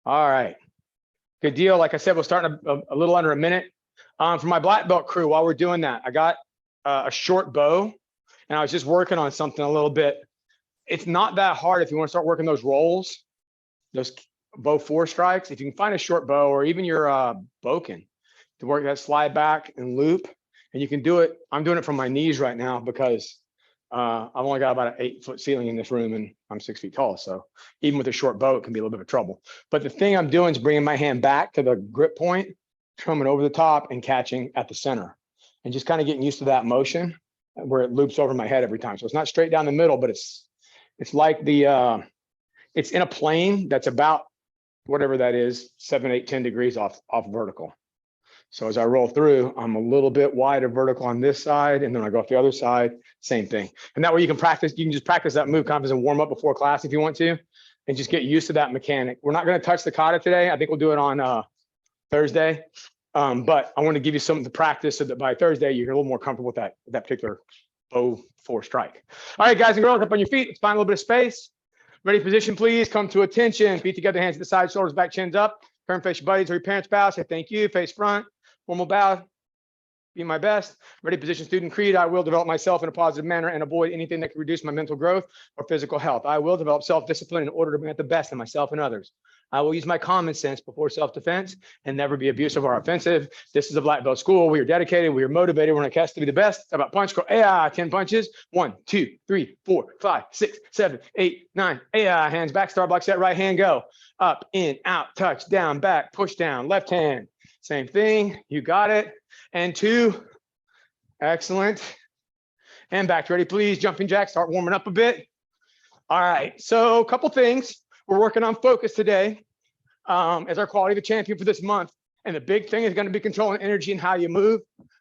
All right. Good deal. Like I said, we'll start in a little under a minute. For my black belt crew, while we're doing that, I got a short bow, and I was just working on something a little bit. It's not that hard if you want to start working those rolls, those bow 4 strikes. If you can find a short bow or even your boken to work that slide back and loop, and you can do it. I'm doing it from my knees right now because I've only got about an 8-foot ceiling in this room and I'm 6 feet tall. So even with a short bow, it can be a little bit of trouble. But the thing I'm doing is bringing my hand back to the grip point, coming over the top and catching at the center and just kind of getting used to that motion where it loops over my head every time. So it's not straight down the middle, but it's like it's in a plane that's about whatever that is, 7, 8, 10 degrees off vertical. So as I roll through, I'm a little bit wider vertical on this side, and then I go off the other side, same thing. And that way you can practice, you can just practice that move kind of as a warm up before class if you want to, and just get used to that mechanic. We're not going to touch the kata today. I think we'll do it on Thursday. But I want to give you something to practice so that by Thursday, you're a little more comfortable with that particular bow 4 strike. All right, guys and girls, up on your feet. Let's find a little bit of space. Ready position, please. Come to attention. Feet together, hands to the side, shoulders back, chins up. Turn, face your buddies or your parents bow. Say thank you. Face front. Formal bow. Be my best. Ready position, student creed. I will develop myself in a positive manner and avoid anything that can reduce my mental growth or physical health. I will develop self-discipline in order to bring out the best in myself and others. I will use my common sense before self-defense and never be abusive or offensive. This is a black belt school. We are dedicated. We are motivated. We're on a quest to be the best. How about punch? Go 10 punches. 1, 2, 3, 4, 5, 6, 7, 8, 9. Hands back. Start block set. Right hand go. Up, in, out, touch, down, back, push down. Left hand. Same thing. You got it. And 2. Excellent. And back. Ready, please. Jumping jack. Start warming up a bit. All right. So a couple things. We're working on focus today as our quality of the champion for this month. And the big thing is going to be controlling energy and how you move.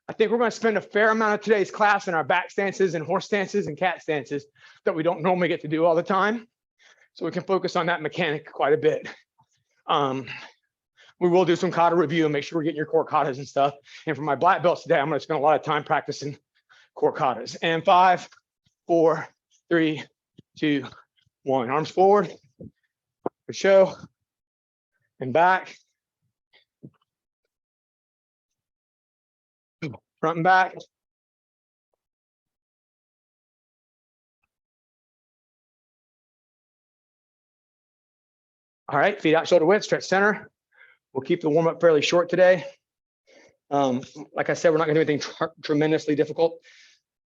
I think we're going to spend a fair amount of today's class in our back stances and horse stances and cat stances that we don't normally get to do all the time. So we can focus on that mechanic quite a bit. We will do some kata review and make sure we're getting your core katas and stuff. And for my black belts today, I'm going to spend a lot of time practicing core katas. And 5, 4, 3, 2, 1. Arms forward. Good show. And back. Front and back. All right, feet out, shoulder width, stretch center. We'll keep the warm up fairly short today. Like I said, we're not going to do anything tremendously difficult.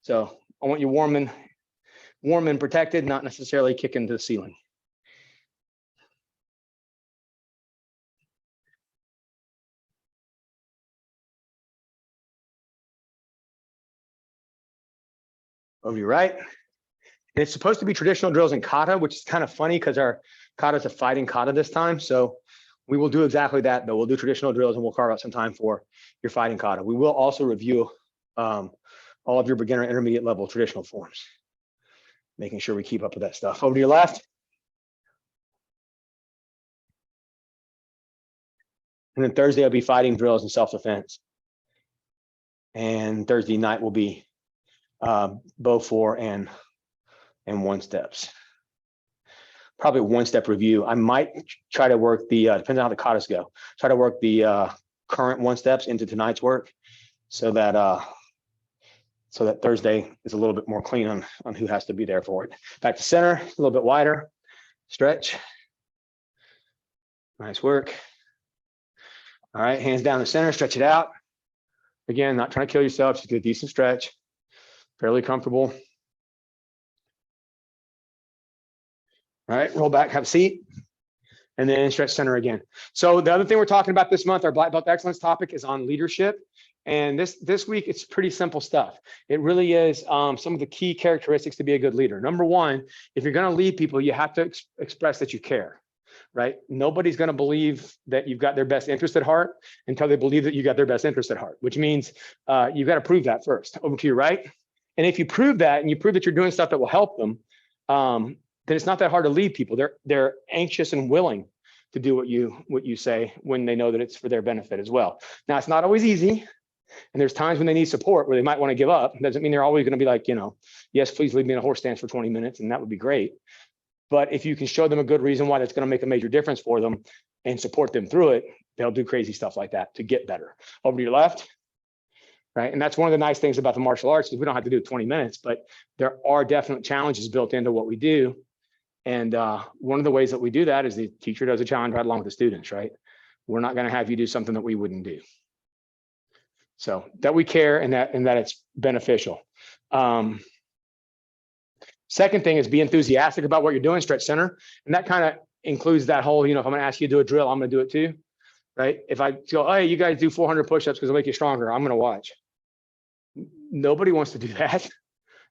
So I want you warm and protected, not necessarily kicking to the ceiling. Over your right. And it's supposed to be traditional drills in kata, which is kind of funny because our kata is a fighting kata this time. So we will do exactly that, though. We'll do traditional drills and we'll carve out some time for your fighting kata. We will also review all of your beginner intermediate level traditional forms, making sure we keep up with that stuff. Over to your left. And then Thursday will be fighting drills and self-defense. And Thursday night will be bow 4 and 1 steps. Probably 1-step review. I might try to work the, depends on how the katas go, try to work the current 1 steps into tonight's work so that Thursday is a little bit more clean on who has to be there for it. Back to center, a little bit wider, stretch. Nice work. All right, hands down the center, stretch it out. Again, not trying to kill yourself, just get a decent stretch, fairly comfortable. All right, roll back, have a seat, and then stretch center again. So the other thing we're talking about this month, our Black Belt Excellence topic is on leadership. And this week, it's pretty simple stuff. It really is some of the key characteristics to be a good leader. Number 1, if you're going to lead people, you have to express that you care, right? Nobody's going to believe that you've got their best interest at heart until they believe that you got their best interest at heart, which means you've got to prove that first. Over to your right. And if you prove that and you prove that you're doing stuff that will help them, then it's not that hard to lead people. They're anxious and willing to do what you say when they know that it's for their benefit as well. Now, it's not always easy. And there's times when they need support where they might want to give up. It doesn't mean they're always going to be like, yes, please leave me in a horse stance for 20 minutes. And that would be great. But if you can show them a good reason why that's going to make a major difference for them and support them through it, they'll do crazy stuff like that to get better. Over to your left, right? And that's one of the nice things about the martial arts is we don't have to do 20 minutes, but there are definite challenges built into what we do. And one of the ways that we do that is the teacher does a challenge right along with the students, right? We're not going to have you do something that we wouldn't do. So that we care and that it's beneficial. Second thing is be enthusiastic about what you're doing, stretch center. And that kind of includes that whole, if I'm going to ask you to do a drill, I'm going to do it too, right? If I go, oh, hey, you guys do 400 push-ups because it'll make you stronger, I'm going to watch. Nobody wants to do that,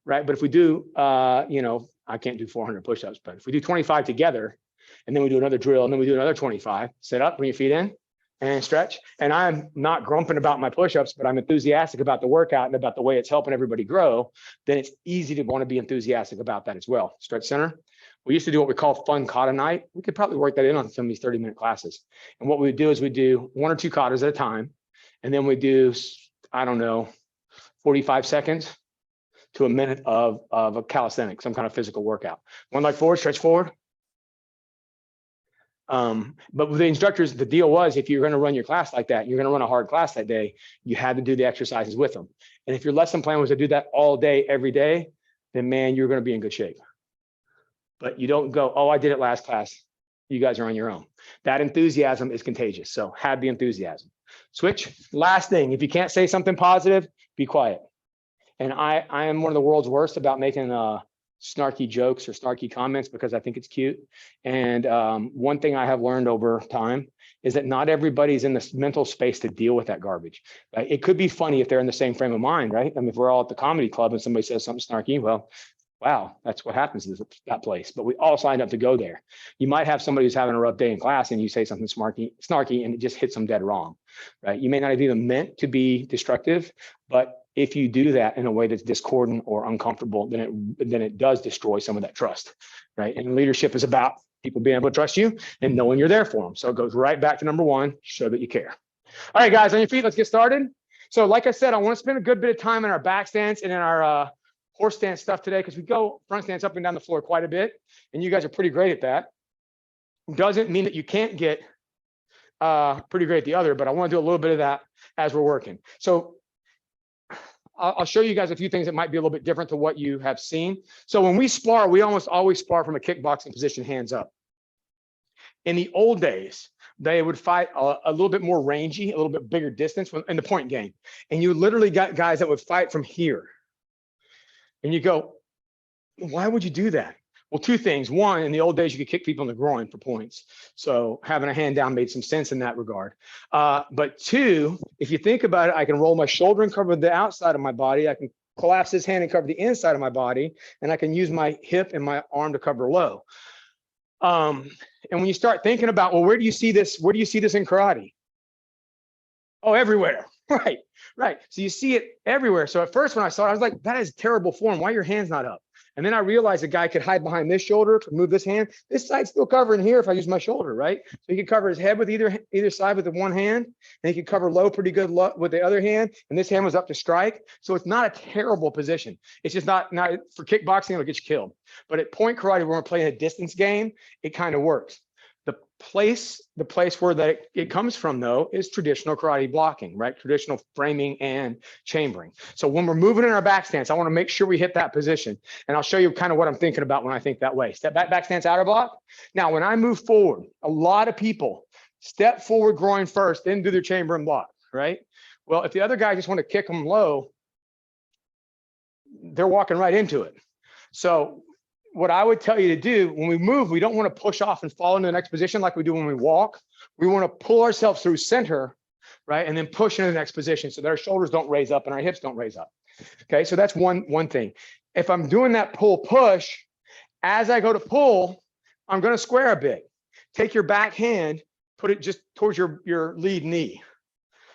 right? But if we do, I can't do 400 push-ups, but if we do 25 together and then we do another drill and then we do another 25, sit up, bring your feet in and stretch. And I'm not grumping about my push-ups, but I'm enthusiastic about the workout and about the way it's helping everybody grow, then it's easy to want to be enthusiastic about that as well. Stretch center. We used to do what we call fun kata night. We could probably work that in on some of these 30-minute classes. And what we would do is we do 1 or 2 katas at a time. And then we do, 45 seconds to a minute of a calisthenic, some kind of physical workout. One leg forward, stretch forward. But with the instructors, the deal was if you're going to run your class like that, you're going to run a hard class that day, you had to do the exercises with them. And if your lesson plan was to do that all day, every day, then man, you're going to be in good shape. But you don't go, oh, I did it last class. You guys are on your own. That enthusiasm is contagious. So have the enthusiasm. Switch. Last thing, if you can't say something positive, be quiet. And I am one of the world's worst about making snarky jokes or snarky comments because I think it's cute. And one thing I have learned over time is that not everybody's in this mental space to deal with that garbage. Right? It could be funny if they're in the same frame of mind, right? I mean, if we're all at the comedy club and somebody says something snarky, well, wow, that's what happens in that place. But we all signed up to go there. You might have somebody who's having a rough day in class and you say something snarky and it just hits them dead wrong, right? You may not have even meant to be destructive, but if you do that in a way that's discordant or uncomfortable, then it does destroy some of that trust, right? And leadership is about people being able to trust you and knowing you're there for them. So it goes right back to number 1, show that you care. All right, guys, on your feet, let's get started. So like I said, I want to spend a good bit of time in our back stance and in our horse stance stuff today because we go front stance up and down the floor quite a bit. And you guys are pretty great at that. Doesn't mean that you can't get pretty great at the other, but I want to do a little bit of that as we're working. So I'll show you guys a few things that might be a little bit different to what you have seen. So when we spar, we almost always spar from a kickboxing position, hands up. In the old days, they would fight a little bit more rangy, a little bit bigger distance in the point game. And you literally got guys that would fight from here. And you go, why would you do that? Well, 2 things. 1, in the old days, you could kick people in the groin for points. So having a hand down made some sense in that regard. But 2, if you think about it, I can roll my shoulder and cover the outside of my body. I can collapse this hand and cover the inside of my body. And I can use my hip and my arm to cover low. And when you start thinking about, well, where do you see this? Where do you see this in karate? Oh, everywhere. Right. So you see it everywhere. So at first when I saw it, I was like, that is terrible form. Why are your hands not up? And then I realized a guy could hide behind this shoulder to move this hand. This side's still covering here if I use my shoulder, right? So he could cover his head with either side with the one hand, and he could cover low pretty good with the other hand. And this hand was up to strike. So it's not a terrible position. It's just not for kickboxing, it'll get you killed. But at point karate, when we're playing a distance game, it kind of works. The place where it comes from though is traditional karate blocking, right? Traditional framing and chambering. So when we're moving in our back stance, I want to make sure we hit that position. And I'll show you kind of what I'm thinking about when I think that way. Step back, back stance, outer block. Now, when I move forward, a lot of people step forward groin first, then do their chamber and block, right? Well, if the other guy just want to kick them low, they're walking right into it. So what I would tell you to do when we move, we don't want to push off and fall into the next position like we do when we walk. We want to pull ourselves through center, right? And then push into the next position so that our shoulders don't raise up and our hips don't raise up. Okay, so that's one thing. If I'm doing that pull push, as I go to pull, I'm going to square a bit. Take your back hand, put it just towards your lead knee.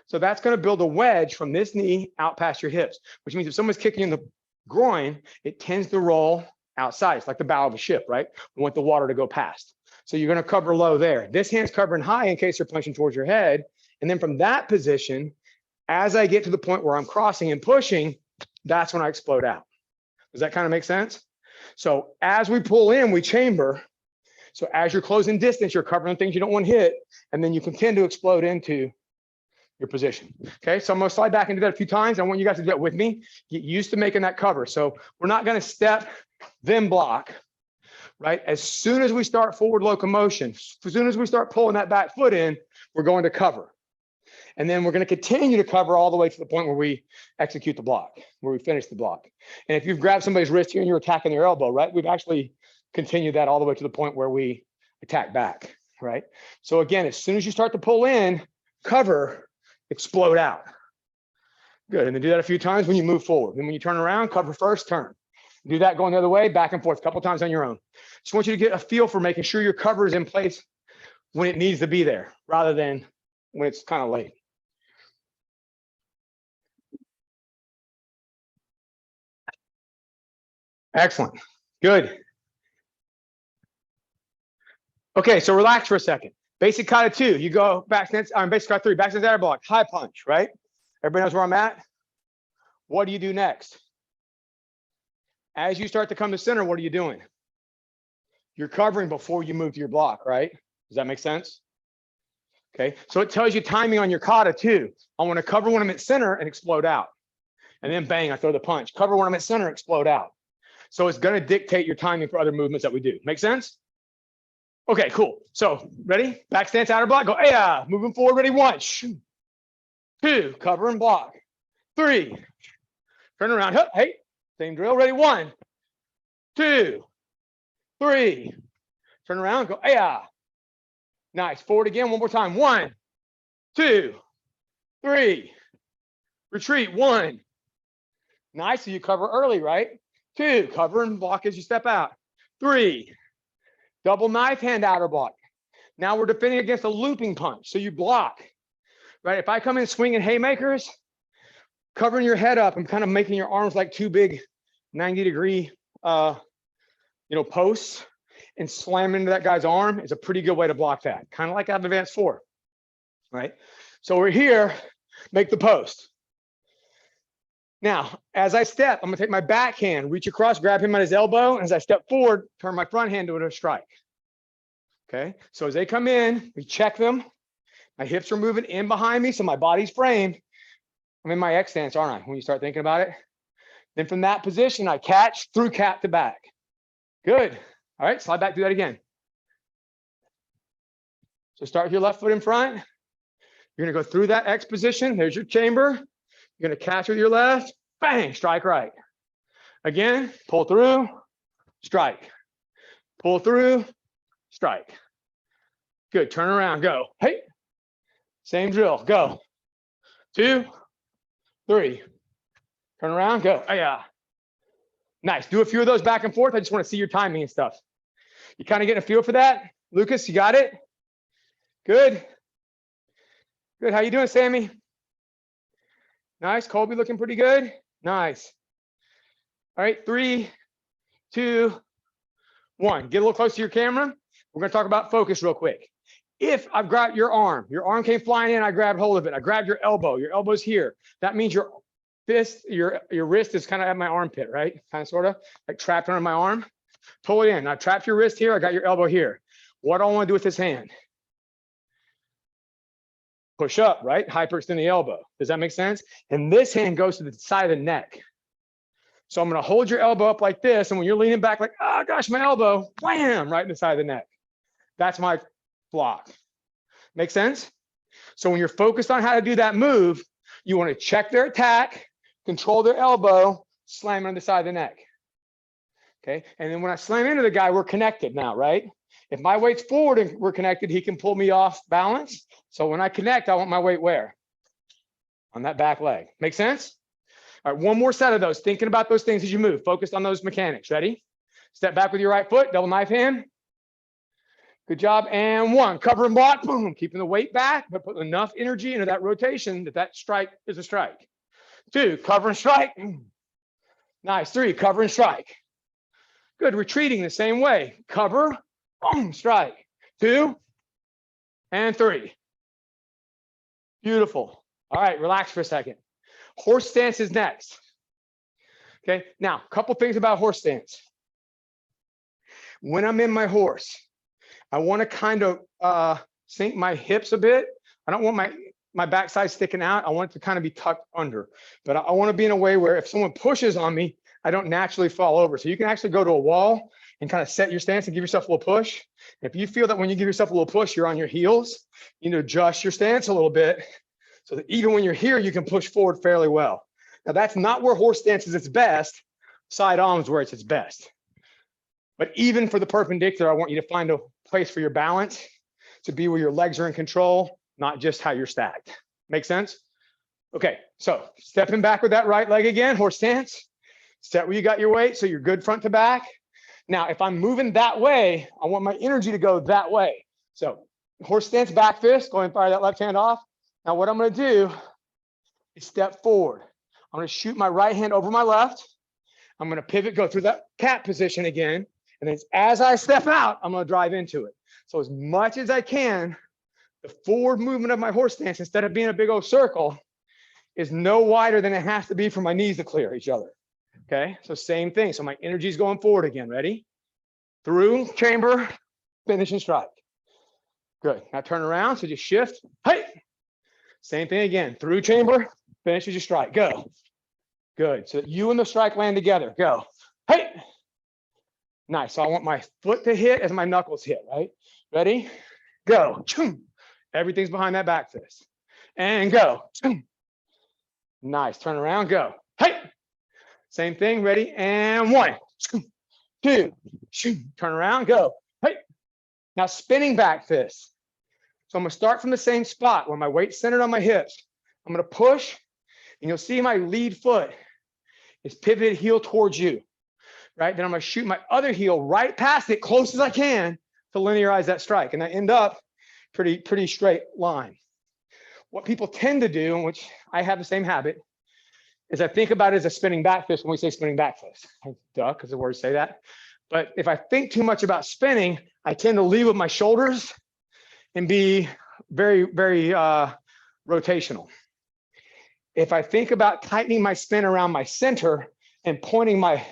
So that's going to build a wedge from this knee out past your hips, which means if someone's kicking in the groin, it tends to roll outside. It's like the bow of a ship, right? We want the water to go past. So you're going to cover low there. This hand's covering high in case they're punching towards your head. And then from that position, as I get to the point where I'm crossing and pushing, that's when I explode out. Does that kind of make sense? So as we pull in, we chamber. So as you're closing distance, you're covering things you don't want to hit, and then you can tend to explode into your position. Okay, so I'm gonna slide back into that a few times. I want you guys to do that with me. Get used to making that cover. So we're not gonna step, then block, right? As soon as we start forward locomotion, as soon as we start pulling that back foot in, we're going to cover. And then we're gonna continue to cover all the way to the point where we execute the block, where we finish the block. And if you've grabbed somebody's wrist here and you're attacking their elbow, right? We've actually continued that all the way to the point where we attack back, right? So again, as soon as you start to pull in, cover, explode out. Good, and then do that a few times when you move forward. Then when you turn around, cover first, turn. Do that going the other way, back and forth, a couple times on your own. Just want you to get a feel for making sure your cover is in place when it needs to be there, rather than when it's kind of late. Excellent, good. Okay, so relax for a second. Basic kata 2, you go back stance, basic kata 3, back stance adder block, high punch, right? Everybody knows where I'm at? What do you do next? As you start to come to center, what are you doing? You're covering before you move to your block, right? Does that make sense? Okay, so it tells you timing on your kata too. I want to cover when I'm at center and explode out. And then bang, I throw the punch. Cover when I'm at center, explode out. So it's going to dictate your timing for other movements that we do. Make sense? Okay, cool. So ready? Back stance, outer block. Go, yeah. Moving forward. Ready? 1, 2, cover and block. 3, turn around. Hey, same drill. Ready? 1, 2, 3. Turn around. Go, yeah. Nice. Forward again. One more time. 1, 2, 3. Retreat. 1. Nice. So you cover early, right? 2, cover and block as you step out. 3, double knife hand outer block. Now we're defending against a looping punch. So you block, right? If I come in swinging haymakers, covering your head up and kind of making your arms like 2 big 90-degree, posts and slam into that guy's arm is a pretty good way to block that. Kind of like advance 4, right? So we're here, make the post. Now, as I step, I'm gonna take my backhand, reach across, grab him at his elbow, and as I step forward, turn my front hand to a strike. Okay, so as they come in, we check them. My hips are moving in behind me, so my body's framed. I'm in my X stance, aren't I, when you start thinking about it? Then from that position, I catch through cap to back. Good. All right, slide back, do that again. So start with your left foot in front. You're gonna go through that X position. There's your chamber. You're gonna catch with your left, bang, strike right. Again, pull through, strike. Pull through, strike. Good, turn around, go. Hey, same drill, go. 2, 3. Turn around, go, oh, yeah. Nice, do a few of those back and forth. I just wanna see your timing and stuff. You kind of getting a feel for that? Lucas, you got it? Good. Good, how you doing, Sammy? Nice, Colby looking pretty good. Nice. All right, 3, 2, 1. Get a little close to your camera. We're gonna talk about focus real quick. If I've got your arm came flying in, I grabbed hold of it. I grabbed your elbow's here. That means your fist, your wrist is kind of at my armpit, right? Kind of, sort of, like trapped under my arm. Pull it in. I trapped your wrist here, I got your elbow here. What do I wanna do with this hand? Push up, right? Hyperextend the elbow. Does that make sense? And this hand goes to the side of the neck. So I'm going to hold your elbow up like this. And when you're leaning back, like, oh gosh, my elbow, wham, right in the side of the neck. That's my block. Make sense? So when you're focused on how to do that move, you want to check their attack, control their elbow, slam on the side of the neck. Okay. And then when I slam into the guy, we're connected now, right? If my weight's forward and we're connected, he can pull me off balance. So when I connect, I want my weight where? On that back leg. Make sense? All right, one more set of those. Thinking about those things as you move. Focused on those mechanics. Ready? Step back with your right foot, double knife hand. Good job. And 1, cover and block. Boom. Keeping the weight back, but putting enough energy into that rotation that strike is a strike. 2, cover and strike. Nice. 3, cover and strike. Good. Retreating the same way. Cover, boom, strike. 2 and 3. Beautiful. All right, relax for a second. Horse stance is next. Okay, now, a couple things about horse stance. When I'm in my horse, I want to kind of sink my hips a bit. I don't want my backside sticking out. I want it to kind of be tucked under, but I want to be in a way where if someone pushes on me, I don't naturally fall over. So you can actually go to a wall and kind of set your stance and give yourself a little push. If you feel that when you give yourself a little push, you're on your heels, you need to adjust your stance a little bit so that even when you're here, you can push forward fairly well. Now that's not where horse stance is its best. Side arms where it's its best. But even for the perpendicular, I want you to find a place for your balance to be where your legs are in control, not just how you're stacked. Make sense? Okay, so stepping back with that right leg again, horse stance. Set where you got your weight so you're good front to back. Now, if I'm moving that way, I want my energy to go that way. So horse stance, back fist, go ahead and fire that left hand off. Now what I'm gonna do is step forward. I'm gonna shoot my right hand over my left. I'm gonna pivot, go through that cat position again. And then as I step out, I'm gonna drive into it. So as much as I can, the forward movement of my horse stance, instead of being a big old circle, is no wider than it has to be for my knees to clear each other. Okay, so same thing. So my energy is going forward again. Ready? Through chamber, finish and strike. Good. Now turn around. So just shift. Hey. Same thing again. Through chamber, finish as you strike. Go. Good. So that you and the strike land together. Go. Hey. Nice. So I want my foot to hit as my knuckles hit. Right? Ready? Go. Everything's behind that back fist. And go. Nice. Turn around. Go. Hey. Same thing, ready, and 1, 2, turn around, go. Hey. Now spinning back fist. So I'm gonna start from the same spot where my weight's centered on my hips. I'm gonna push, and you'll see my lead foot is pivoted heel towards you, right? Then I'm gonna shoot my other heel right past it, close as I can to linearize that strike, and I end up pretty straight line. What people tend to do, and which I have the same habit, is I think about it as a spinning back fist when we say spinning back fist. Duh, because the words say that. But if I think too much about spinning, I tend to lead with my shoulders and be very rotational. If I think about tightening my spin around my center and pointing my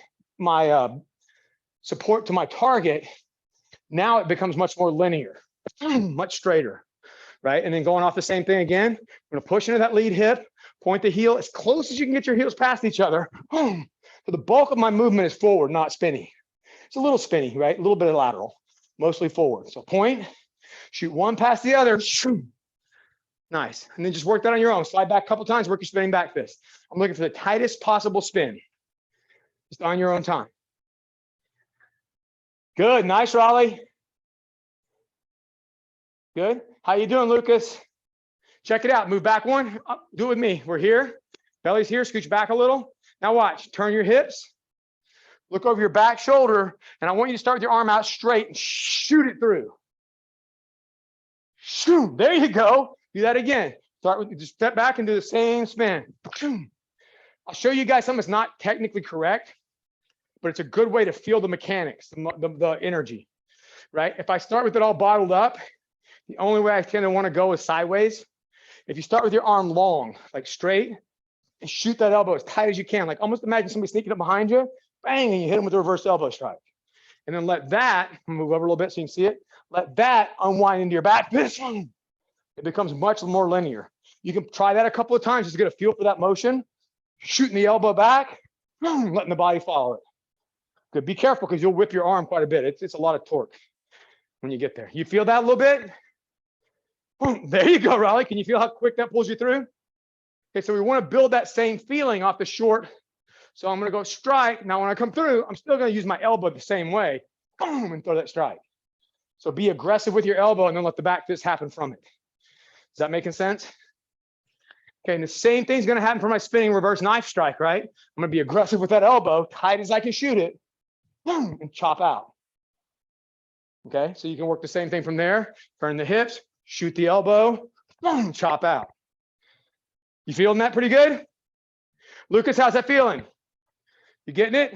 support to my target, now it becomes much more linear, much straighter, right? And then going off the same thing again, I'm gonna push into that lead hip, point the heel as close as you can get your heels past each other. So the bulk of my movement is forward, not spinny. It's a little spinny, right? A little bit of lateral, mostly forward. So point, shoot one past the other. Nice. And then just work that on your own. Slide back a couple times, work your spinning back fist. I'm looking for the tightest possible spin. Just on your own time. Good. Nice, Raleigh. Good. How you doing, Lucas? Check it out. Move back one. Up. Do it with me. We're here. Belly's here. Scooch back a little. Now watch. Turn your hips. Look over your back shoulder. And I want you to start with your arm out straight and shoot it through. Shoot. There you go. Do that again. Start with, just step back and do the same spin. I'll show you guys something that's not technically correct, but it's a good way to feel the mechanics, the energy, right? If I start with it all bottled up, the only way I tend to want to go is sideways. If you start with your arm long, like straight, and shoot that elbow as tight as you can, like almost imagine somebody sneaking up behind you, bang, and you hit them with a reverse elbow strike. And then let that, move over a little bit so you can see it, let that unwind into your back fist. It becomes much more linear. You can try that a couple of times just to get a feel for that motion. Shooting the elbow back, letting the body follow it. Good. Be careful because you'll whip your arm quite a bit. It's a lot of torque when you get there. You feel that a little bit? There you go, Raleigh. Can you feel how quick that pulls you through? Okay, so we want to build that same feeling off the short. So I'm going to go strike. Now, when I come through, I'm still going to use my elbow the same way. Boom, and throw that strike. So be aggressive with your elbow and then let the back fist happen from it. Is that making sense? Okay, and the same thing's going to happen for my spinning reverse knife strike, right? I'm going to be aggressive with that elbow, tight as I can shoot it, boom, and chop out. Okay, so you can work the same thing from there. Turn the hips, shoot the elbow, boom, chop out. You feeling that pretty good? Lucas, how's that feeling? You getting it?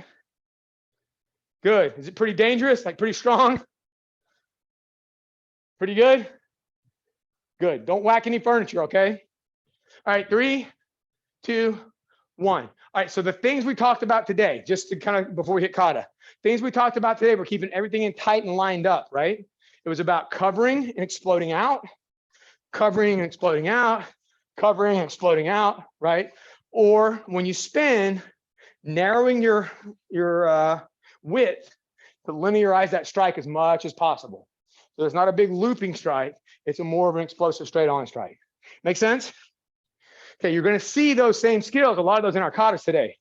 Good. Is it pretty dangerous? Like pretty strong? Pretty good? Good. Don't whack any furniture, okay? All right, 3, 2, 1. All right, so the things we talked about today, just to kind of, before we hit kata, things we talked about today, we're keeping everything in tight and lined up, right? It was about covering and exploding out, covering and exploding out, covering and exploding out, right? Or when you spin, narrowing your width to linearize that strike as much as possible. So it's not a big looping strike. It's a more of an explosive straight on strike. Make sense? Okay, you're going to see those same skills, a lot of those in our katas today.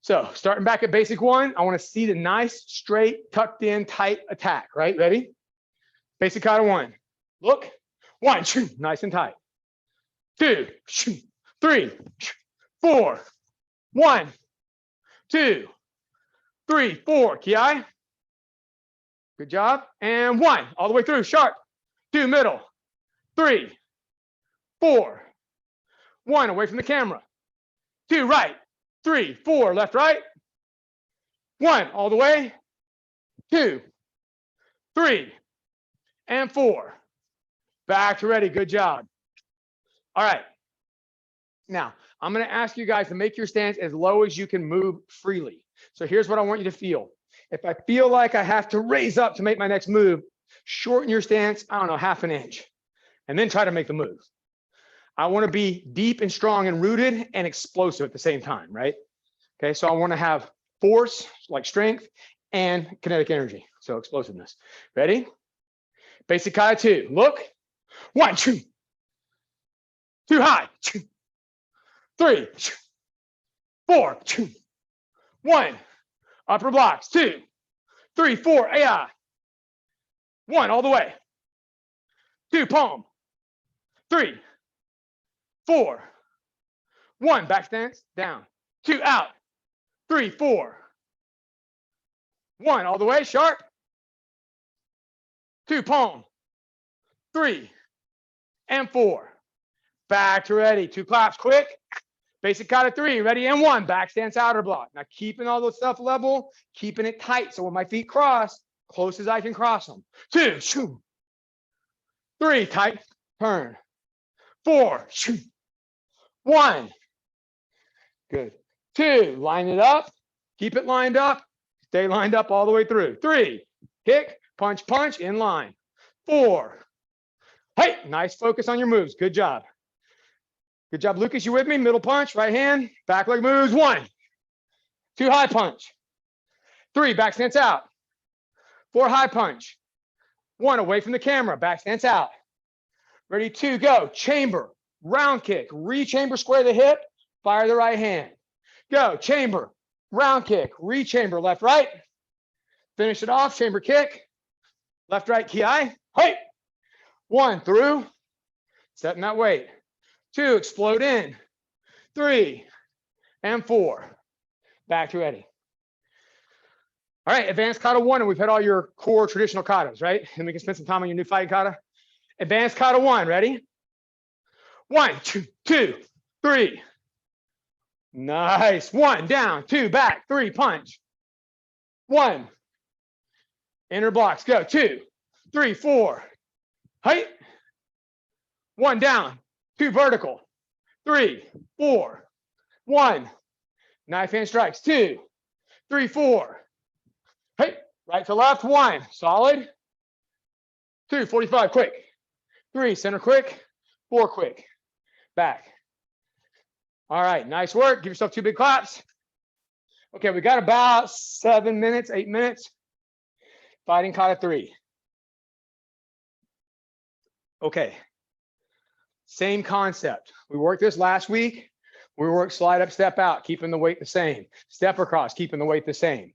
So starting back at basic one, I want to see the nice, straight, tucked in, tight attack, right? Ready? Basic kata one. Look. 1, nice and tight. 2, 3, 4. 1, 2, 3, 4. Ki. Good job. And 1, all the way through, sharp. 2, middle. 3, 4. 1, away from the camera. 2, right. 3, 4, left, right. 1, all the way. 2, 3, and 4. Back to ready. Good job. All right. Now, I'm going to ask you guys to make your stance as low as you can move freely. So here's what I want you to feel. If I feel like I have to raise up to make my next move, shorten your stance, I don't know, ½ an inch, and then try to make the move. I want to be deep and strong and rooted and explosive at the same time, right? Okay, so I want to have force, like strength, and kinetic energy, so explosiveness. Ready? Basic kata 2. Look. 1, 2. 2 high. 3, 4, 1. Upper blocks. 2, 3, 4. AI. 1, all the way. 2, palm. 3, 4. 1, back stance, down. 2, out. 3, 4. 1, all the way, sharp. 2, palm. 3, and 4. Back to ready. 2 claps, quick. Basic kata 3, ready, and 1. Back stance, outer block. Now keeping all those stuff level, keeping it tight. So when my feet cross, close as I can cross them. 2, 3, tight, turn. 4, 1. Good. 2, line it up. Keep it lined up. Stay lined up all the way through. 3, kick, punch, punch, in line. 4. Hey, nice focus on your moves. Good job. Good job, Lucas. You with me? Middle punch, right hand, back leg moves. 1, 2, high punch. 3, back stance out. 4, high punch. 1, away from the camera, back stance out. Ready, 2, go. Chamber, round kick, re-chamber, square the hip, fire the right hand. Go, chamber, round kick, re-chamber, left, right. Finish it off, chamber kick, left, right, ki. Hey. 1, through, setting that weight. 2, explode in. 3, and 4. Back to ready. All right, advanced kata 1, and we've had all your core traditional katas, right? And we can spend some time on your new fighting kata. Advanced kata 1, ready? 1, 2, 3. Nice. 1, down, 2, back, 3, punch. 1. Inner blocks, go. 2, 3, 4. Height. 1, down, 2, vertical. 3, 4. 1. Knife hand strikes. 2, 3, 4. Hey, right to left. 1, solid. 2, 45, quick. 3, center quick. 4, quick. Back. All right, nice work. Give yourself 2 big claps. Okay, we got about 7 minutes, 8 minutes. Fighting kata 3. Okay, same concept. We worked this last week. We worked slide up, step out, keeping the weight the same. Step across, keeping the weight the same.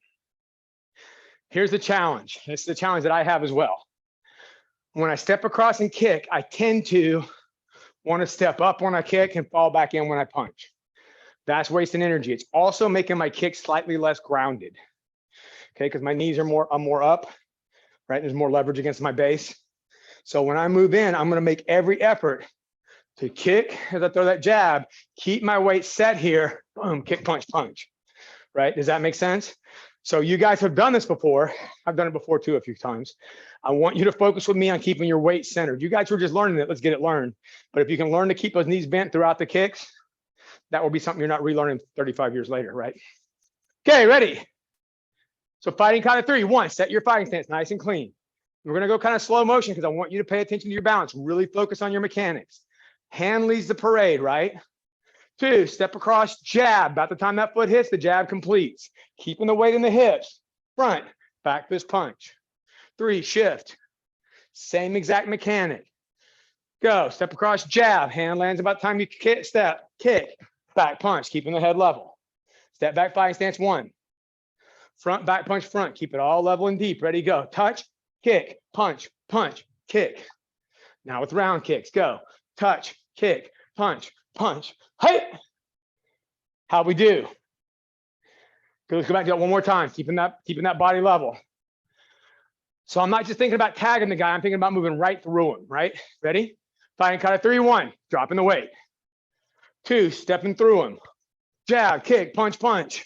Here's the challenge. This is the challenge that I have as well. When I step across and kick, I tend to want to step up when I kick and fall back in when I punch. That's wasting energy. It's also making my kick slightly less grounded. Okay, because my knees are more up, right? There's more leverage against my base. So when I move in, I'm going to make every effort to kick as I throw that jab, keep my weight set here, boom, kick, punch, punch, right? Does that make sense? So you guys have done this before. I've done it before too a few times. I want you to focus with me on keeping your weight centered. You guys were just learning it. Let's get it learned. But if you can learn to keep those knees bent throughout the kicks, that will be something you're not relearning 35 years later, right? Okay, ready? So fighting kata 3, 1, set your fighting stance nice and clean. We're going to go kind of slow motion because I want you to pay attention to your balance. Really focus on your mechanics. Hand leads the parade, right? 2, step across, jab. About the time that foot hits, the jab completes. Keeping the weight in the hips. Front, back fist punch. 3, shift. Same exact mechanic. Go, step across, jab. Hand lands about the time you step, kick, back punch, keeping the head level. Step back, fighting stance 1. Front, back punch, front. Keep it all level and deep. Ready, go. Touch, kick, punch, punch, kick. Now with round kicks, go. Touch, kick, punch, punch. Hey! How we do? Good, let's go back to that one more time, keeping that body level. So I'm not just thinking about tagging the guy, I'm thinking about moving right through him, right? Ready? Fighting cut of 3, 1, dropping the weight. 2, stepping through him. Jab, kick, punch, punch.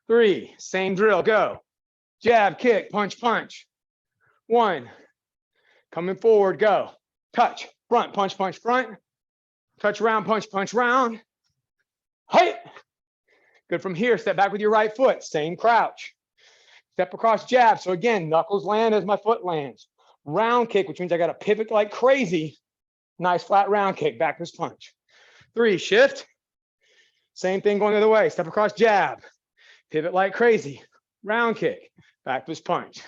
3, same drill, go. Jab, kick, punch, punch. 1, coming forward, go. Touch, front, punch, punch, front. Touch round, punch, punch, round. Hey! Good from here, step back with your right foot, same crouch. Step across, jab. So again, knuckles land as my foot lands. Round kick, which means I got to pivot like crazy. Nice flat round kick, back fist punch. 3, shift. Same thing going the other way. Step across, jab. Pivot like crazy. Round kick, back fist punch.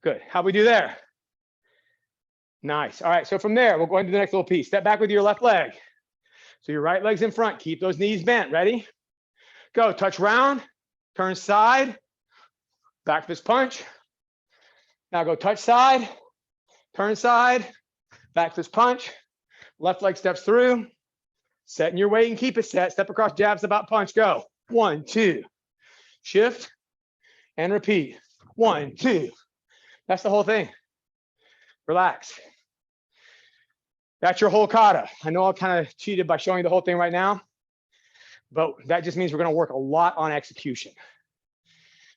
Good. How we do there? Nice. All right. So from there, we'll go into the next little piece. Step back with your left leg. So your right leg's in front. Keep those knees bent. Ready? Go. Touch round. Turn side. Back fist punch. Now go touch side. Turn side. Back fist punch. Left leg steps through. Setting your weight and keep it set. Step across, jabs about punch. Go. 1, 2. Shift and repeat. 1, 2. That's the whole thing. Relax. That's your whole kata. I know I kind of cheated by showing you the whole thing right now, but that just means we're going to work a lot on execution,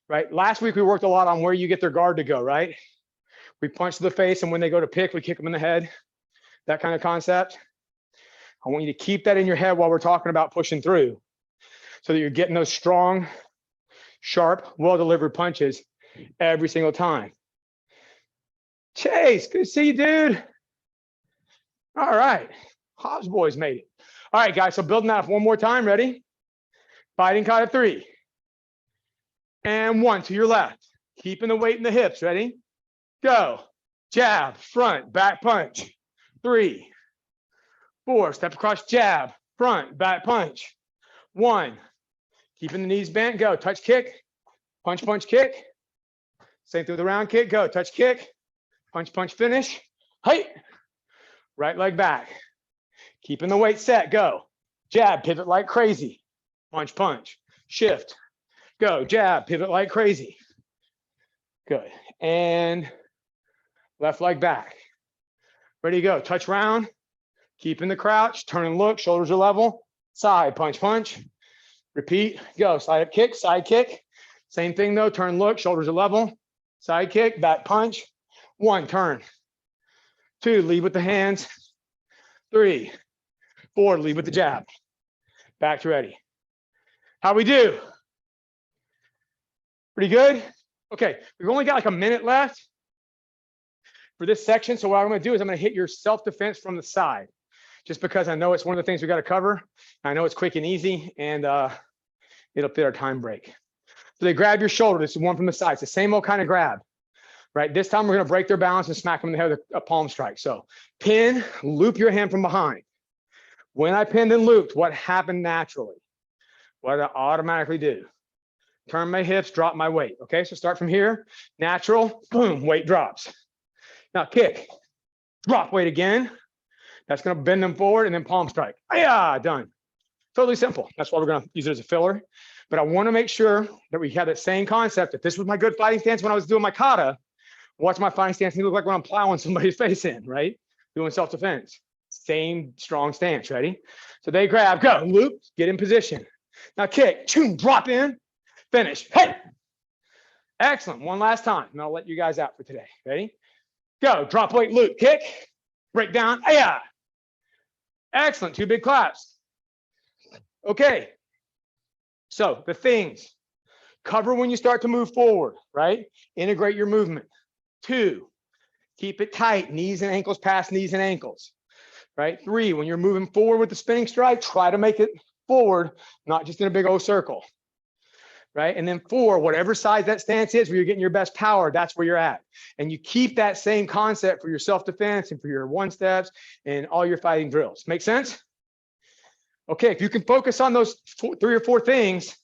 right? Last week, we worked a lot on where you get their guard to go, right? We punch to the face, and when they go to pick, we kick them in the head, that kind of concept. I want you to keep that in your head while we're talking about pushing through so that you're getting those strong, sharp, well-delivered punches every single time. Chase, good to see you, dude. All right, Hobbs boys made it. All right, guys, so building that up one more time, ready? Fighting kata 3. And 1 to your left. Keeping the weight in the hips, ready? Go. Jab, front, back punch. 3, 4, step across, jab, front, back punch. 1, keeping the knees bent, go. Touch kick, punch, punch, kick. Same through the round kick, go. Touch kick, punch, punch, finish. Height. Right leg back. Keeping the weight set, go. Jab, pivot like crazy. Punch, punch, shift. Go, jab, pivot like crazy. Good. And left leg back. Ready to go. Touch round. Keeping the crouch. Turn and look. Shoulders are level. Side, punch, punch. Repeat. Go. Side up kick, side kick. Same thing though. Turn, look. Shoulders are level. Side kick, back punch. 1, turn. 2, lead with the hands. 3, 4, lead with the jab. Back to ready. How we do? Pretty good? Okay, we've only got like a minute left for this section. So what I'm gonna do is I'm gonna hit your self-defense from the side, just because I know it's one of the things we gotta cover. I know it's quick and easy, and it'll fit our time break. So they grab your shoulder. This is one from the side. It's the same old kind of grab, right? This time we're gonna break their balance and smack them in the head with a palm strike. So pin, loop your hand from behind. When I pinned and looped, what happened naturally? What I automatically do? Turn my hips, drop my weight. Okay, so start from here. Natural, boom, weight drops. Now kick, drop weight again. That's gonna bend them forward and then palm strike. Yeah, done. Totally simple. That's why we're gonna use it as a filler. But I wanna make sure that we have that same concept. If this was my good fighting stance when I was doing my kata, what's my fighting stance look like when I'm plowing somebody's face in, right? Doing self-defense. Same strong stance, ready? So they grab, go, loop, get in position. Now kick, drop in, finish. Hey! Excellent. One last time, and I'll let you guys out for today. Ready? Go. Drop weight, loop, kick, break down. Yeah. Excellent. 2 big claps. Okay. So the things. Cover when you start to move forward, right? Integrate your movement. 2, Keep it tight, knees and ankles past knees and ankles, right? 3, when you're moving forward with the spinning strike, try to make it forward, not just in a big old circle, right? And then 4, whatever size that stance is where you're getting your best power, that's where you're at. And you keep that same concept for your self-defense and for your 1-steps and all your fighting drills. Make sense? Okay, if you can focus on those 3 or 4 things,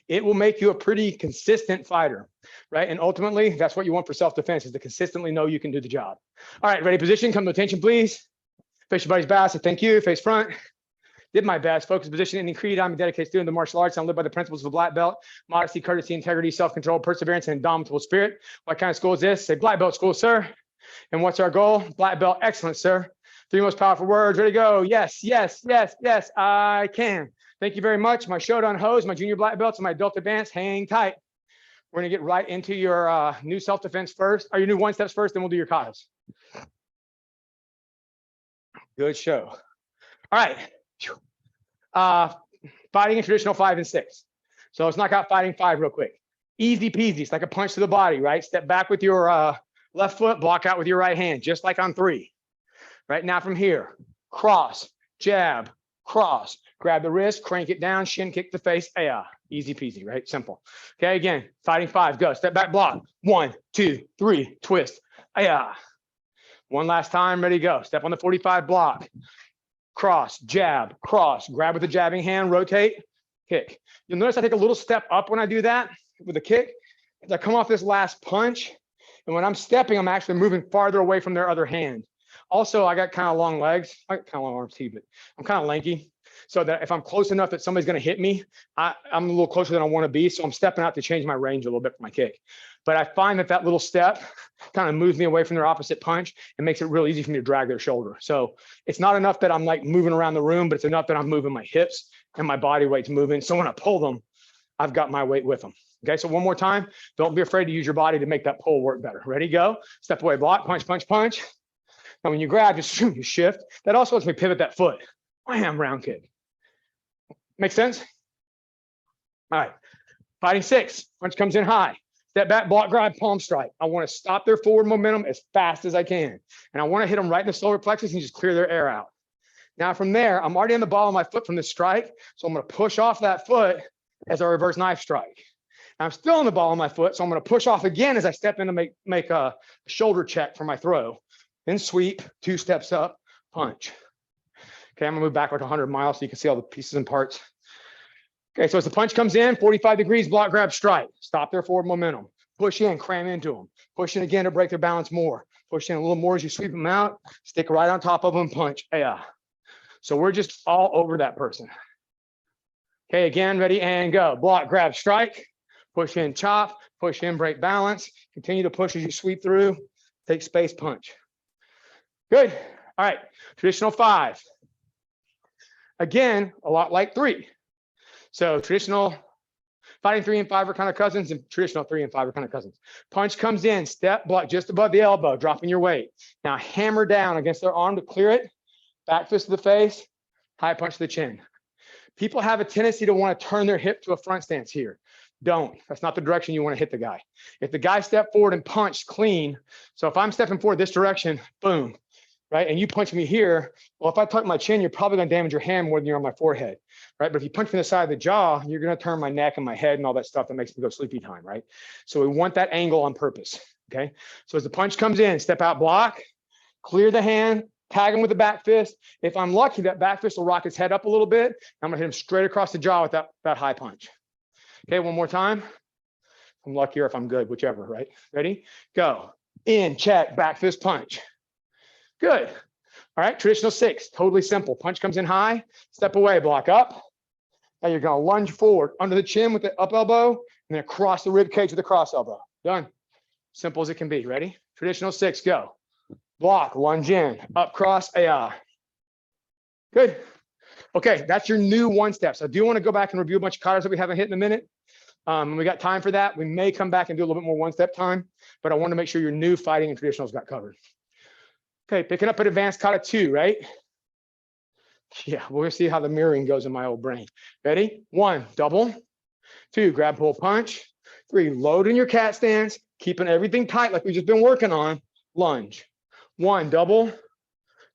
it will make you a pretty consistent fighter, right? And ultimately, that's what you want for self-defense, is to consistently know you can do the job. All right, ready, position, come to attention, please. Face your buddy's back, so thank you, face front. Did my best, focus, position, any creed. I'm a dedicated student of the martial arts. I'm lived by the principles of a black belt: modesty, courtesy, integrity, self-control, perseverance, and indomitable spirit. What kind of school is this? Say black belt school, sir. And what's our goal? Black belt excellence, sir. 3 most powerful words, ready to go. Yes, yes, yes, yes, I can. Thank you very much. My Shodan hose, my junior black belts, and my adult advanced, hang tight. We're gonna get right into your new self-defense first, or your new 1-steps first, then we'll do your katas. Good show. All right. Fighting in traditional 5 and 6. So let's knock out fighting 5 real quick. Easy peasy. It's like a punch to the body, right? Step back with your left foot, block out with your right hand, just like on 3. Right now from here, cross, jab, cross, grab the wrist, crank it down, shin kick the face. Yeah, easy peasy, right? Simple. Okay, again, fighting 5, go. Step back, block. 1, 2, 3, twist. Yeah. One last time, ready to go. Step on the 45, block. Cross, jab, cross, grab with the jabbing hand, rotate, kick. You'll notice I take a little step up when I do that with a kick. As I come off this last punch, and when I'm stepping, I'm actually moving farther away from their other hand. Also, I got kind of long legs. I got kind of long arms too, but I'm kind of lanky. So that if I'm close enough that somebody's going to hit me, I'm a little closer than I want to be. So I'm stepping out to change my range a little bit for my kick. But I find that little step kind of moves me away from their opposite punch and makes it real easy for me to drag their shoulder. So it's not enough that I'm like moving around the room, but it's enough that I'm moving my hips and my body weight's moving. So when I pull them, I've got my weight with them. Okay, so one more time. Don't be afraid to use your body to make that pull work better. Ready, go. Step away, block, punch, punch, punch. Now when you grab, just you shift. That also lets me pivot that foot. Wham, round kick. Make sense? All right, fighting 6. Punch comes in high. Step back, block, grab, palm strike. I want to stop their forward momentum as fast as I can. And I want to hit them right in the solar plexus and just clear their air out. Now from there, I'm already on the ball of my foot from the strike. So I'm going to push off that foot as a reverse knife strike. I'm still on the ball of my foot. So I'm going to push off again as I step in to make a shoulder check for my throw. Then sweep, 2 steps up, punch. Okay, I'm gonna move back like 100 miles so you can see all the pieces and parts. Okay, so as the punch comes in, 45 degrees, block, grab, strike. Stop their forward momentum. Push in, cram into them. Push in again to break their balance more. Push in a little more as you sweep them out. Stick right on top of them, punch. Yeah. So we're just all over that person. Okay, again, ready and go. Block, grab, strike. Push in, chop. Push in, break balance. Continue to push as you sweep through. Take space, punch. Good. All right, traditional 5. Again, a lot like 3. So traditional fighting 3 and 5 are kind of cousins, and traditional 3 and 5 are kind of cousins. Punch comes in, step, block just above the elbow, dropping your weight. Now hammer down against their arm to clear it. Back fist to the face, high punch to the chin. People have a tendency to want to turn their hip to a front stance here. Don't. That's not the direction you want to hit the guy. If the guy stepped forward and punched clean, so if I'm stepping forward this direction, boom, right? And you punch me here, well, if I tuck my chin, you're probably going to damage your hand more than you're on my forehead, right? But if you punch me in the side of the jaw, you're going to turn my neck and my head and all that stuff that makes me go sleepy time, right? So we want that angle on purpose, okay? So as the punch comes in, step out, block, clear the hand, tag him with the back fist. If I'm lucky, that back fist will rock his head up a little bit. I'm going to hit him straight across the jaw with that high punch. Okay, one more time. I'm lucky or if I'm good, whichever, right? Ready? Go. In, check, back fist, punch. Good. All right, traditional 6, totally simple. Punch comes in high, step away, block up. Now you're going to lunge forward under the chin with the up elbow and then across the rib cage with the cross elbow. Done. Simple as it can be. Ready? Traditional 6, go. Block, lunge in, up, cross, Good. Okay, that's your new 1-step. So I do want to go back and review a bunch of katas that we haven't hit in a minute. We got time for that. We may come back and do a little bit more 1-step time, but I want to make sure your new fighting and traditionals got covered. Okay, picking up an advanced kata 2, right? Yeah, we're gonna see how the mirroring goes in my old brain. Ready? 1, double. 2, grab, pull, punch. 3, load in your cat stance, keeping everything tight like we've just been working on. lunge. 1, double.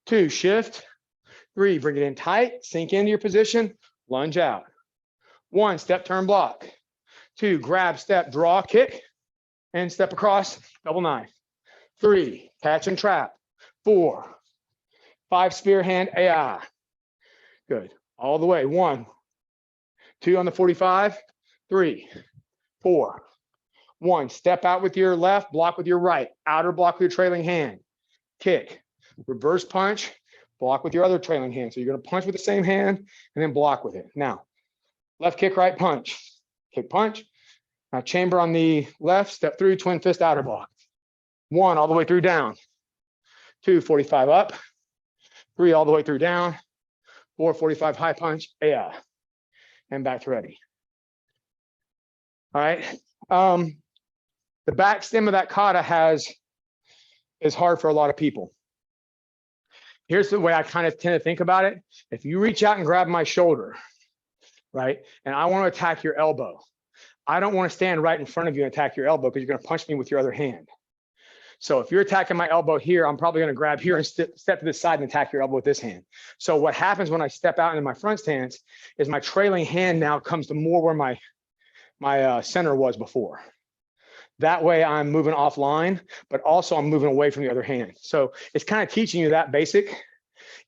2, shift. 3, bring it in tight, sink into your position, lunge out. 1, step, turn, block. 2, grab, step, draw, kick, and step across, double knife. 3, catch and trap. 4, 5, spear hand, AI. Good, all the way. 1, 2 on the 45, 3, 4. 1, step out with your left, block with your right, outer block with your trailing hand, kick, reverse punch, block with your other trailing hand. So you're going to punch with the same hand and then block with it. Now, left kick, right punch, kick, punch. Now chamber on the left, step through, twin fist, outer block. 1, all the way through down. 2, 45 up. 3, all the way through down. 4, 45 high punch, AI. And back to ready. All right. The back stem of that kata is hard for a lot of people. Here's the way I kind of tend to think about it. If you reach out and grab my shoulder, right, and I want to attack your elbow, I don't want to stand right in front of you and attack your elbow because you're going to punch me with your other hand. So if you're attacking my elbow here, I'm probably going to grab here and step to the side and attack your elbow with this hand. So what happens when I step out into my front stance is my trailing hand now comes to more where my center was before. That way I'm moving offline, but also I'm moving away from the other hand. So it's kind of teaching you that basic.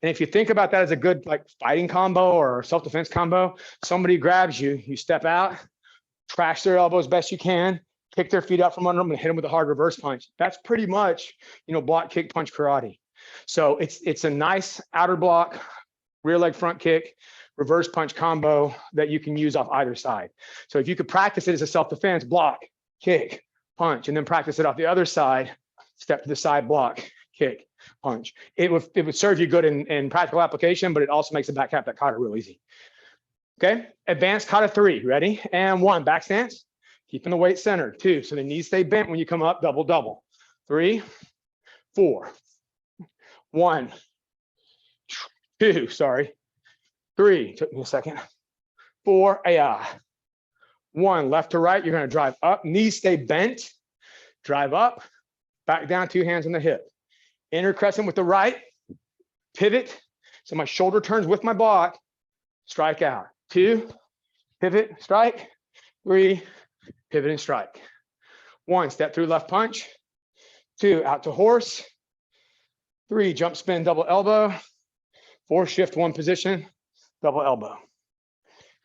And if you think about that as a good like fighting combo or self-defense combo, somebody grabs you, you step out, trash their elbow as best you can, kick their feet out from under them and hit them with a hard reverse punch. That's pretty much, block, kick, punch, karate. So it's a nice outer block, rear leg, front kick, reverse punch combo that you can use off either side. So if you could practice it as a self-defense, block, kick, punch, and then practice it off the other side, step to the side, block, kick, punch. It would serve you good in practical application, but it also makes the back half that kata real easy. Okay, advanced kata 3, ready? And 1, back stance, keeping the weight centered. 2, so the knees stay bent when you come up, double, double. 3, 4, 1, 2, sorry. 3, took me a second. 4, AI. 1, left to right, you're gonna drive up, knees stay bent, drive up, back down, 2 hands on the hip. Inner crescent with the right, pivot, so my shoulder turns with my block, strike out. 2, pivot, strike. 3, pivot and strike. 1, step through left punch. 2, out to horse. 3, jump spin, double elbow. 4, shift 1 position, double elbow.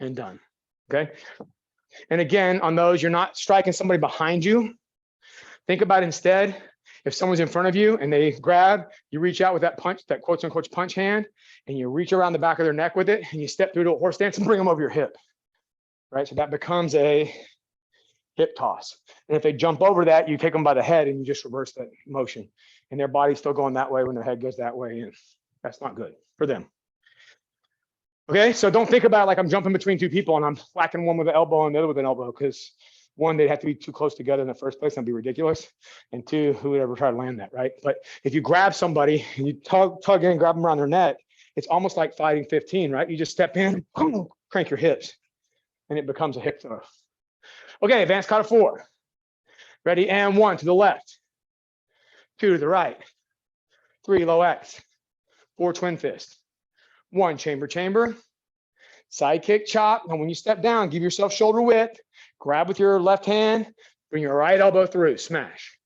And done, okay? And again, on those, you're not striking somebody behind you. Think about instead, if someone's in front of you and they grab, you reach out with that punch, that quote unquote punch hand, and you reach around the back of their neck with it, and you step through to a horse stance and bring them over your hip, right? So that becomes a hip toss. And if they jump over that, you take them by the head and you just reverse that motion. And their body's still going that way when their head goes that way, and that's not good for them. Okay, so don't think about like I'm jumping between 2 people and I'm whacking one with an elbow and the other with an elbow, because 1, they'd have to be too close together in the first place, that'd be ridiculous. And 2, who would ever try to land that, right? But if you grab somebody and you tug in and grab them around their neck, it's almost like fighting 15, right? You just step in, crank your hips, and it becomes a hip throw. Okay, advanced kata 4. Ready, and 1 to the left, 2 to the right, 3, low X, 4, twin fist. 1, chamber, side kick, chop. Now when you step down, give yourself shoulder width, grab with your left hand, bring your right elbow through, smash.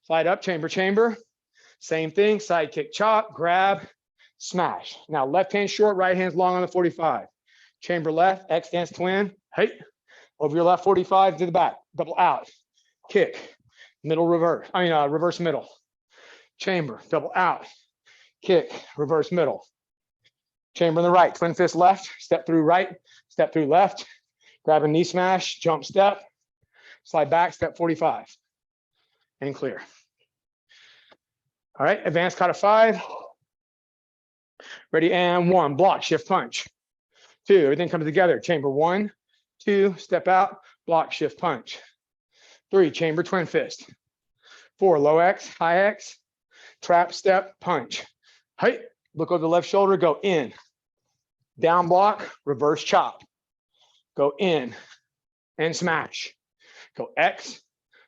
Slide up, chamber, same thing, side kick, chop, grab, smash. Now left hand short, right hand's long on the 45. Chamber left, X stance twin, hey, over your left 45 to the back, double out, kick, middle reverse, reverse middle. Chamber, double out, kick, reverse middle. Chamber in the right, twin fist left, step through right, step through left, grab a knee smash, jump step, slide back, step 45, and clear. All right, advanced kata 5. Ready, and 1, block, shift, punch. 2, everything comes together, chamber 1, 2, step out, block, shift, punch. 3, chamber, twin fist. 4, low X, high X, trap, step, punch. Hey, look over the left shoulder, go in. Down block, reverse chop. Go in and smash. Go X,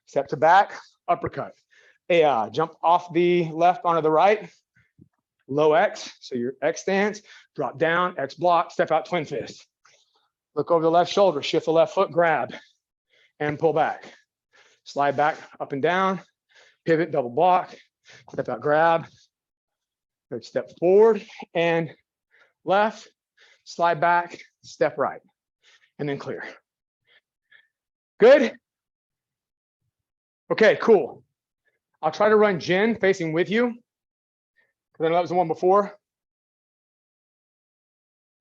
step to back, uppercut. Jump off the left onto the right. Low X, so your X stance, drop down, X block, step out, twin fist. Look over the left shoulder, shift the left foot, grab, and pull back. Slide back, up and down, pivot, double block, step out, grab, third step forward and left, slide back, step right, and then clear. Good? Okay, cool. I'll try to run Jen facing with you, because I know that was the one before.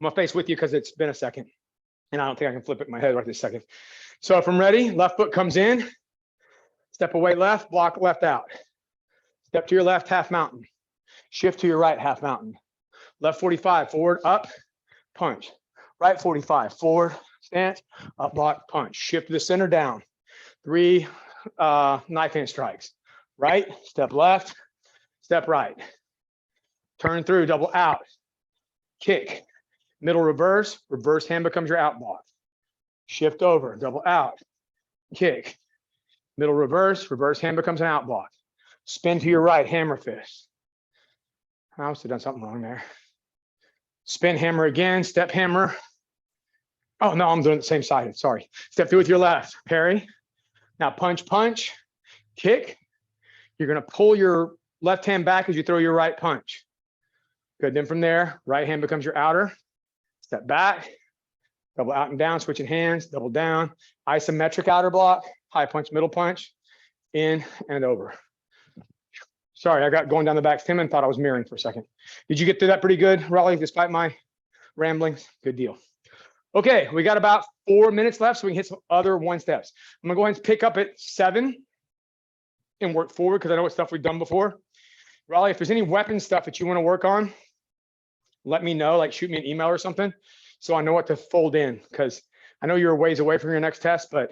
I'm gonna face with you because it's been a second, and I don't think I can flip it in my head right this second. So if I'm ready, left foot comes in, step away left, block left out. Step to your left, half mountain. Shift to your right, half mountain. Left 45, forward, up, punch. Right 45, forward, stance, up, block, punch. Shift to the center, down. 3 knife hand strikes. Right, step left, step right. Turn through, double out. Kick, middle reverse, reverse hand becomes your out block. Shift over, double out. Kick, middle reverse, reverse hand becomes an out block. Spin to your right, hammer fist. I must have done something wrong there. Spin hammer again, step hammer. Oh no, I'm doing the same side, sorry. Step through with your left, parry. Now punch, punch, kick. You're gonna pull your left hand back as you throw your right punch. Good, then from there, right hand becomes your outer. Step back, double out and down, switching hands, double down. Isometric outer block, high punch, middle punch, in and over. Sorry, I got going down the back stem and thought I was mirroring for a second. Did you get through that pretty good, Raleigh, despite my ramblings? Good deal. Okay, we got about 4 minutes left, so we can hit some other one steps. I'm gonna go ahead and pick up at 7 and work forward because I know it's stuff we've done before. Raleigh, if there's any weapon stuff that you want to work on, let me know, like shoot me an email or something so I know what to fold in, because I know you're a ways away from your next test, but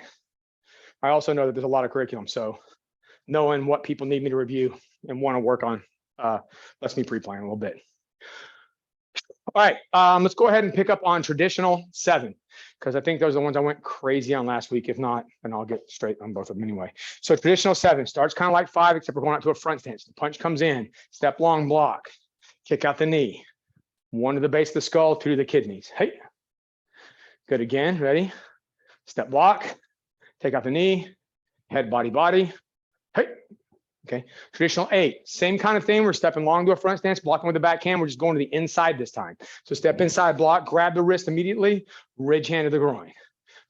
I also know that there's a lot of curriculum. So knowing what people need me to review and want to work on lets me pre-plan a little bit. All right, let's go ahead and pick up on traditional 7, because I think those are the ones I went crazy on last week. If not, then I'll get straight on both of them anyway. So traditional 7 starts kind of like 5, except we're going out to a front stance. The punch comes in, step long block, kick out the knee, 1 to the base of the skull, 2 to the kidneys. Hey, good again, ready? Step block, take out the knee, head, body, body. Hey, okay. Traditional 8, same kind of thing. We're stepping long to a front stance, blocking with the backhand. We're just going to the inside this time. So step inside, block, grab the wrist immediately, ridge hand to the groin.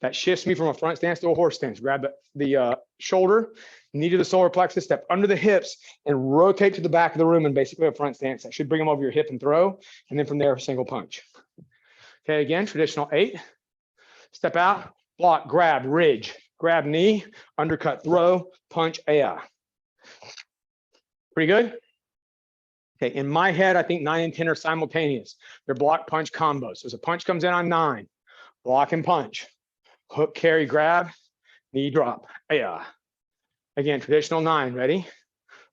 That shifts me from a front stance to a horse stance. Grab the shoulder, knee to the solar plexus, step under the hips, and rotate to the back of the room and basically a front stance. That should bring them over your hip and throw. And then from there, a single punch. Okay, again, traditional 8. Step out, block, grab, ridge, grab knee, undercut, throw, punch, Pretty good? Okay, in my head, I think 9 and 10 are simultaneous. They're block, punch combos. So as a punch comes in on 9, block and punch, hook, carry, grab, knee drop, Again, traditional 9, ready?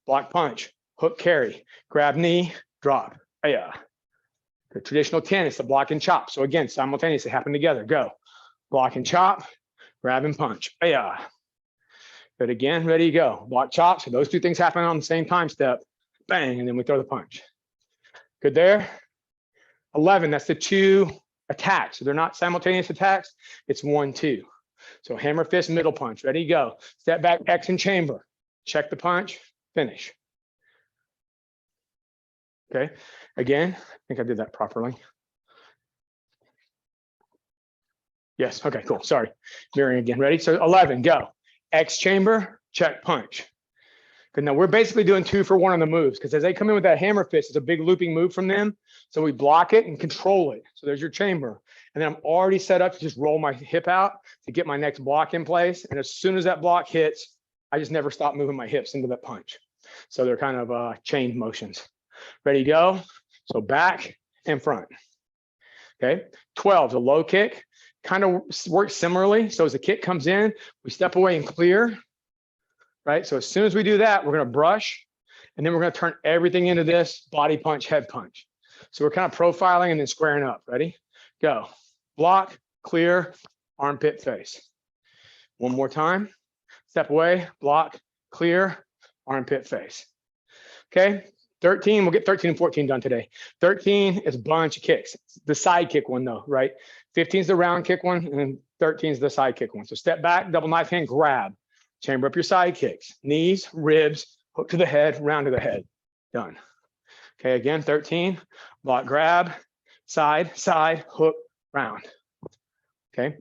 Block, punch, hook, carry, grab, knee, drop, The traditional 10 is the block and chop. So again, simultaneously happen together, go. Block and chop, grab and punch, Good again, ready to go. Block, chop, so those 2 things happen on the same time step, bang, and then we throw the punch. Good there. 11, that's the 2 attacks. So they're not simultaneous attacks, it's 1, 2. So hammer, fist, middle punch, ready to go. Step back, X and chamber. Check the punch, finish. Okay, again, I think I did that properly. Yes, okay, cool, sorry. Mirroring again, ready? So 11, go. X chamber, check, punch. Good, now we're basically doing 2 for 1 on the moves, because as they come in with that hammer fist, it's a big looping move from them. So we block it and control it. So there's your chamber. And then I'm already set up to just roll my hip out to get my next block in place. And as soon as that block hits, I just never stop moving my hips into that punch. So they're kind of chain motions. Ready to go? So back and front. Okay, 12 is a low kick. Kind of works similarly. So as the kick comes in, we step away and clear, right? So as soon as we do that, we're going to brush, and then we're going to turn everything into this body punch, head punch. So we're kind of profiling and then squaring up. Ready? Go. Block, clear, armpit face. One more time. Step away, block, clear, armpit face. Okay, 13, we'll get 13 and 14 done today. 13 is a bunch of kicks. It's the side kick one though, right? 15 is the round kick one, and 13 is the side kick one. So step back, double knife hand, grab. Chamber up your side kicks. Knees, ribs, hook to the head, round to the head. Done. Okay, again, 13, block, grab, side, side, hook, round. Okay.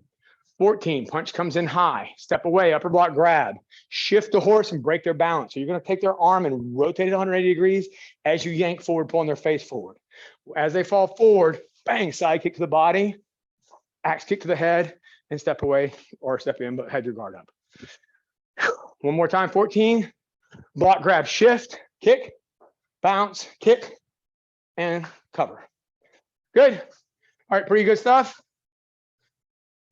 14, punch comes in high, step away, upper block grab, shift the horse and break their balance. So you're going to take their arm and rotate it 180 degrees as you yank forward, pulling their face forward. As they fall forward, bang, side kick to the body, axe kick to the head, and step away or step in, but head your guard up. One more time, 14, block, grab, shift, kick, bounce, kick, and cover. Good. All right, pretty good stuff.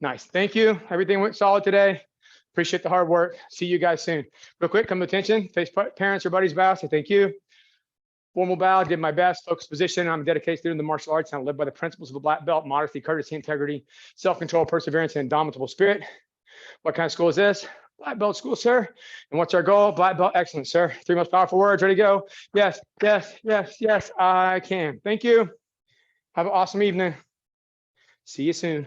Nice, thank you. Everything went solid today. Appreciate the hard work. See you guys soon. Real quick, come to attention. Face parents or buddies bow, say thank you. Formal bow, did my best, focused position. I'm a dedicated student of the martial arts and I live by the principles of the black belt: modesty, courtesy, integrity, self-control, perseverance, and indomitable spirit. What kind of school is this? Black belt school, sir. And what's our goal? Black belt excellence, sir. 3 most powerful words, ready to go. Yes, yes, yes, yes, I can. Thank you. Have an awesome evening. See you soon.